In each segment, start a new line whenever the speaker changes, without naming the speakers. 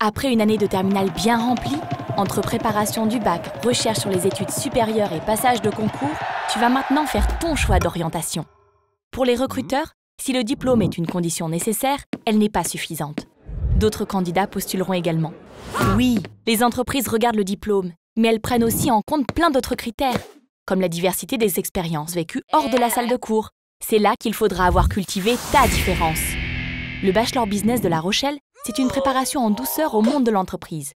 Après une année de terminale bien remplie, entre préparation du bac, recherche sur les études supérieures et passage de concours, tu vas maintenant faire ton choix d'orientation. Pour les recruteurs, si le diplôme est une condition nécessaire, elle n'est pas suffisante. D'autres candidats postuleront également. Oui, les entreprises regardent le diplôme, mais elles prennent aussi en compte plein d'autres critères, comme la diversité des expériences vécues hors de la salle de cours. C'est là qu'il faudra avoir cultivé ta différence. Le Bachelor Business de La Rochelle, c'est une préparation en douceur au monde de l'entreprise.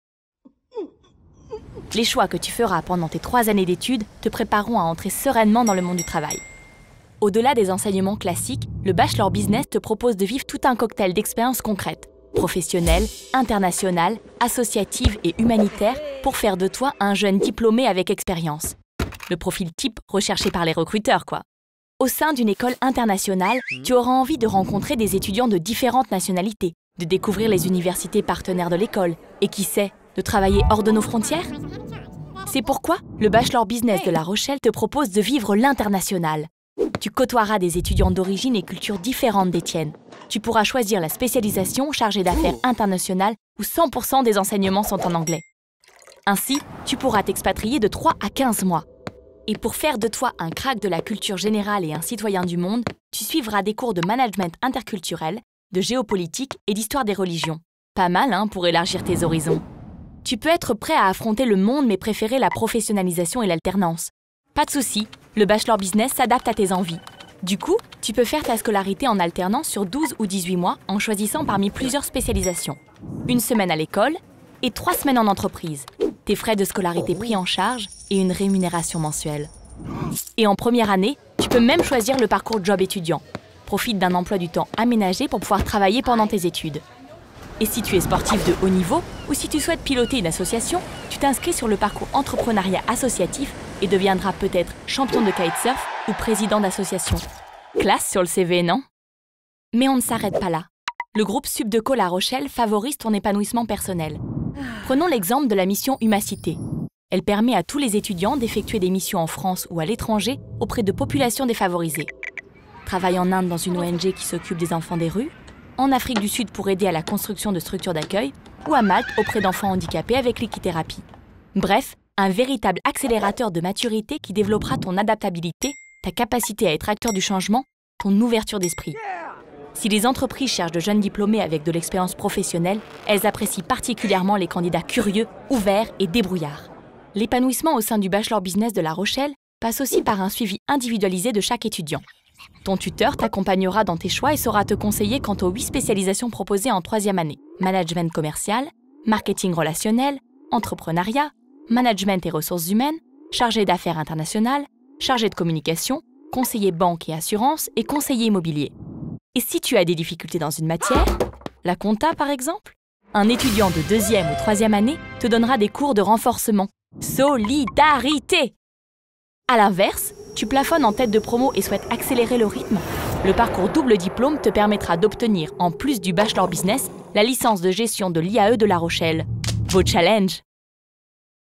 Les choix que tu feras pendant tes 3 années d'études te prépareront à entrer sereinement dans le monde du travail. Au-delà des enseignements classiques, le Bachelor Business te propose de vivre tout un cocktail d'expériences concrètes, professionnelles, internationales, associatives et humanitaires pour faire de toi un jeune diplômé avec expérience. Le profil type recherché par les recruteurs, quoi. Au sein d'une école internationale, tu auras envie de rencontrer des étudiants de différentes nationalités, de découvrir les universités partenaires de l'école et qui sait, de travailler hors de nos frontières. C'est pourquoi le Bachelor Business de La Rochelle te propose de vivre l'international. Tu côtoieras des étudiants d'origine et cultures différentes des tiennes. Tu pourras choisir la spécialisation chargée d'affaires internationales où 100% des enseignements sont en anglais. Ainsi, tu pourras t'expatrier de 3 à 15 mois. Et pour faire de toi un crack de la culture générale et un citoyen du monde, tu suivras des cours de management interculturel, de géopolitique et d'histoire des religions. Pas mal, hein, pour élargir tes horizons. Tu peux être prêt à affronter le monde mais préférer la professionnalisation et l'alternance. Pas de souci, le Bachelor Business s'adapte à tes envies. Du coup, tu peux faire ta scolarité en alternance sur 12 ou 18 mois en choisissant parmi plusieurs spécialisations. 1 semaine à l'école et 3 semaines en entreprise. Tes frais de scolarité pris en charge et une rémunération mensuelle. Et en première année, tu peux même choisir le parcours job étudiant. Profite d'un emploi du temps aménagé pour pouvoir travailler pendant tes études. Et si tu es sportif de haut niveau ou si tu souhaites piloter une association, tu t'inscris sur le parcours entrepreneuriat associatif et deviendras peut-être champion de kitesurf ou président d'association. Classe sur le CV, non? Mais on ne s'arrête pas là. Le groupe Subdeco La Rochelle favorise ton épanouissement personnel. Prenons l'exemple de la mission Humacité. Elle permet à tous les étudiants d'effectuer des missions en France ou à l'étranger auprès de populations défavorisées. Travaille en Inde dans une ONG qui s'occupe des enfants des rues, en Afrique du Sud pour aider à la construction de structures d'accueil, ou à Malte auprès d'enfants handicapés avec l'équithérapie. Bref, un véritable accélérateur de maturité qui développera ton adaptabilité, ta capacité à être acteur du changement, ton ouverture d'esprit. Si les entreprises cherchent de jeunes diplômés avec de l'expérience professionnelle, elles apprécient particulièrement les candidats curieux, ouverts et débrouillards. L'épanouissement au sein du Bachelor Business de La Rochelle passe aussi par un suivi individualisé de chaque étudiant. Ton tuteur t'accompagnera dans tes choix et saura te conseiller quant aux 8 spécialisations proposées en 3e année. Management commercial, marketing relationnel, entrepreneuriat, management et ressources humaines, chargé d'affaires internationales, chargé de communication, conseiller banque et assurance et conseiller immobilier. Et si tu as des difficultés dans une matière, la compta par exemple, un étudiant de 2e ou 3e année te donnera des cours de renforcement. Solidarité! À l'inverse, tu plafonnes en tête de promo et souhaites accélérer le rythme? Le parcours double diplôme te permettra d'obtenir, en plus du Bachelor Business, la licence de gestion de l'IAE de La Rochelle. Beau challenge!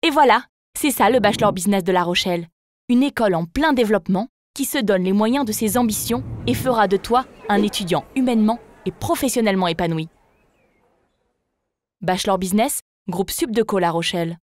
Et voilà, c'est ça le Bachelor Business de La Rochelle. Une école en plein développement qui se donne les moyens de ses ambitions et fera de toi un étudiant humainement et professionnellement épanoui. Bachelor Business, groupe Subdeco La Rochelle.